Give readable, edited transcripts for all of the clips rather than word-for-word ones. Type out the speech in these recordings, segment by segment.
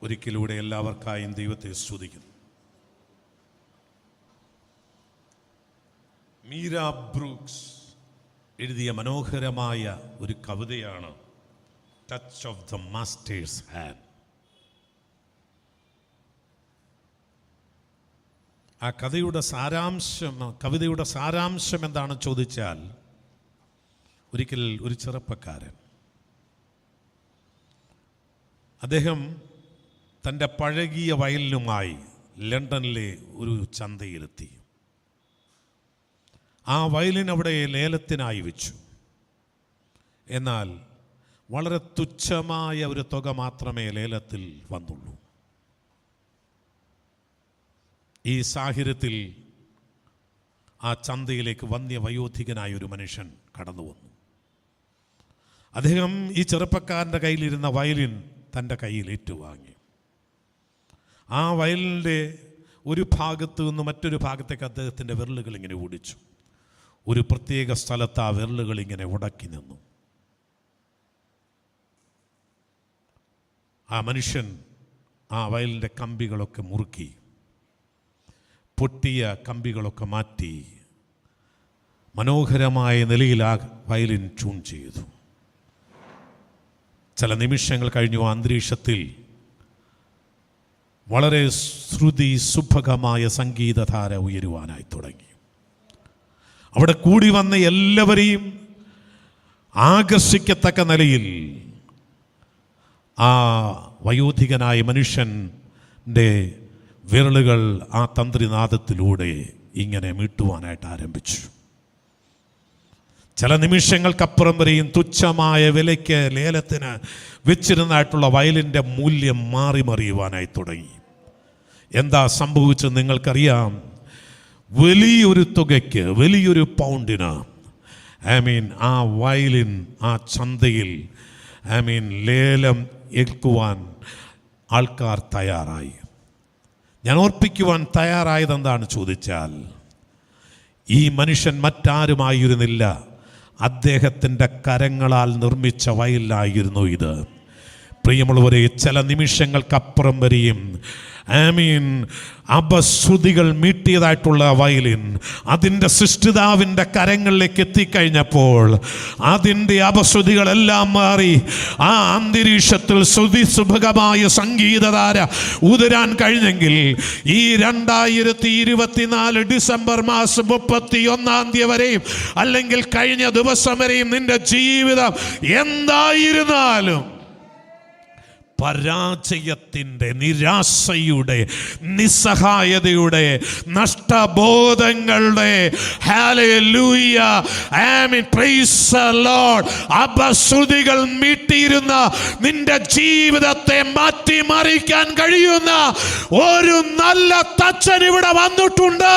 ഒരിക്കലൂടെ എല്ലാവർക്കായും ദൈവത്തെ സ്തുതിക്കുന്നു. മീര ബ്രൂക്സ് എഴുതിയ മനോഹരമായ ഒരു കവിതയാണ് touch of the masters hand. ആ കവിതയുടെ സാരാംശം എന്താണെന്ന് ചോദിച്ചാൽ, ഒരിക്കൽ ഒരു ചെറുപ്പക്കാരൻ അദ്ദേഹം തൻ്റെ പഴകിയ വയലിനുമായി ലണ്ടനിലെ ഒരു ചന്തയിലെത്തി. ആ വയലിൻ അവിടെ ലേലത്തിനായി വെച്ചു. എന്നാൽ വളരെ തുച്ഛമായ ഒരു തുക മാത്രമേ ലേലത്തിൽ വന്നുള്ളൂ. ഈ സാഹചര്യത്തിൽ ആ ചന്തയിലേക്ക് വയോധികനായ ഒരു മനുഷ്യൻ കടന്നു വന്നു. അദ്ദേഹം ഈ ചെറുപ്പക്കാരൻ്റെ കയ്യിലിരുന്ന വയലിൻ തൻ്റെ കയ്യിൽ ഏറ്റുവാങ്ങി. ആ വയലിൻ്റെ ഒരു ഭാഗത്ത് നിന്ന് മറ്റൊരു ഭാഗത്തേക്ക് അദ്ദേഹത്തിൻ്റെ വിരലുകൾ ഇങ്ങനെ ഓടിച്ചു. ഒരു പ്രത്യേക സ്ഥലത്ത് ആ വിരലുകൾ ഇങ്ങനെ ഉടക്കി നിന്നു. ആ മനുഷ്യൻ ആ വയലിൻ്റെ കമ്പികളൊക്കെ മുറുക്കി, പൊട്ടിയ കമ്പികളൊക്കെ മാറ്റി മനോഹരമായ നിലയിൽ ആ വയലിൻ ട്യൂൺ ചെയ്തു. ചില നിമിഷങ്ങൾ കഴിഞ്ഞു. ആ അന്തരീക്ഷത്തിൽ വളരെ ശ്രുതി സുഭഗമായ സംഗീതധാര ഉയരുവാനായി തുടങ്ങി. അവിടെ കൂടി വന്ന എല്ലാവരെയും ആകർഷിക്കത്തക്ക നിലയിൽ ആ വയോധികനായ മനുഷ്യൻ്റെ വിരലുകൾ ആ തന്ത്രിനാദത്തിലൂടെ ഇങ്ങനെ മീട്ടുവാനായിട്ട് ആരംഭിച്ചു. ചില നിമിഷങ്ങൾക്കപ്പുറം വരെയും തുച്ഛമായ വിലയ്ക്ക് ലേലത്തിന് വെച്ചിരുന്നതായിട്ടുള്ള വയലിൻ്റെ മൂല്യം മറിയുവാനായി തുടങ്ങി. എന്താ സംഭവിച്ചത് നിങ്ങൾക്കറിയാം. വലിയൊരു തുകയ്ക്ക്, വലിയൊരു പൗണ്ടിന് ആ വയലിൻ ആ ചന്തയിൽ ലേലം ഏൽക്കുവാൻ ആൾക്കാർ തയ്യാറായി. ഞാൻ ഓർപ്പിക്കുവാൻ തയ്യാറായത് എന്താണ് ചോദിച്ചാൽ, ഈ മനുഷ്യൻ മറ്റാരുമായിരുന്നില്ല, അദ്ദേഹത്തിൻ്റെ കരങ്ങളാൽ നിർമ്മിച്ച വയലിലായിരുന്നു ഇത്. പ്രിയമുള്ളവരെ, ചില നിമിഷങ്ങൾക്കപ്പുറം വരെയും അപശ്രുതികൾ മീട്ടിയതായിട്ടുള്ള വയലിൻ അതിൻ്റെ സൃഷ്ടിതാവിൻ്റെ കരങ്ങളിലേക്ക് എത്തിക്കഴിഞ്ഞപ്പോൾ അതിൻ്റെ അപശ്രുതികളെല്ലാം മാറി ആ അന്തരീക്ഷത്തിൽ ശ്രുതി സുഭഗമായ സംഗീതധാര ഉതിരാൻ കഴിഞ്ഞെങ്കിൽ ഈ 2024 ഡിസംബർ മാസം 31 വരെയും അല്ലെങ്കിൽ കഴിഞ്ഞ ദിവസം വരെയും നിന്റെ ജീവിതം എന്തായിരുന്നാലും പരാജയത്തിൻ്റെ, നിരാശയുടെ, നിസ്സഹായതയുടെ, നഷ്ടബോധങ്ങളുടെ അപശ്രുതികൾ മീട്ടിയിരുന്ന നിന്റെ ജീവിതത്തെ മാറ്റിമറിക്കാൻ കഴിയുന്ന ഒരു നല്ല തച്ചൻ ഇവിടെ വന്നിട്ടുണ്ട്.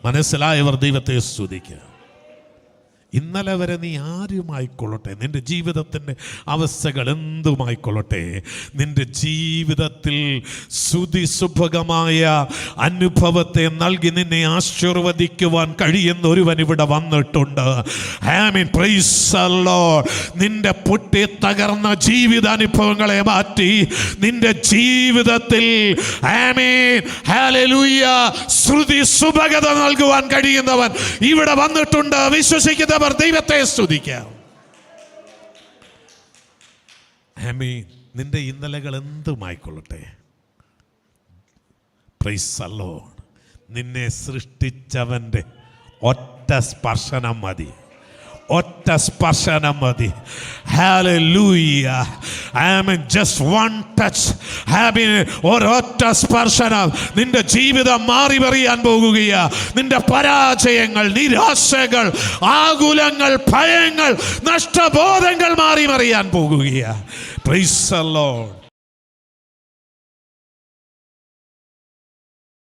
മനസ്സിലായവർ ദൈവത്തെ സ്തുതിക്കുക. ഇന്നലെ വരെ നീ ആരുമായിക്കൊള്ളട്ടെ, നിന്റെ ജീവിതത്തിൻ്റെ അവസ്ഥകൾ എന്തുമായിക്കൊള്ളട്ടെ, നിന്റെ ജീവിതത്തിൽ സുഭഗമായ അനുഭവത്തെ നൽകി നിന്നെ ആശീർവദിക്കുവാൻ കഴിയുന്ന ഒരുവൻ ഇവിടെ വന്നിട്ടുണ്ട്. Price the Lord. നിന്റെ പൊട്ടി തകർന്ന ജീവിതാനുഭവങ്ങളെ മാറ്റി നിന്റെ ജീവിതത്തിൽ ശ്രുതി സുഭഗത നൽകുവാൻ കഴിയുന്നവൻ ഇവിടെ വന്നിട്ടുണ്ട്. വിശ്വസിക്കുന്ന ദൈവത്തെ സ്തുതിക്കാം. നിന്റെ ഇന്നലകൾ എന്തുമായിക്കൊള്ളട്ടെ, പ്രൈസ് ദി ലോർഡ്, നിന്നെ സൃഷ്ടിച്ചവന്റെ ഒറ്റ സ്പർശനം മതി. ഒറ്റ സ്പർശനം മതി. ഹല്ലേലൂയ. just one touch. ഒരൊറ്റ സ്പർശനം നിന്റെ ജീവിതം മാറി മറിയാൻ പോകുകയാ. നിന്റെ പരാജയങ്ങൾ, നിരാശകൾ, ആകുലങ്ങൾ, ഭയങ്ങൾ, നഷ്ടബോധങ്ങൾ മാറി മറിയാൻ പോകുകയാ. Praise the Lord.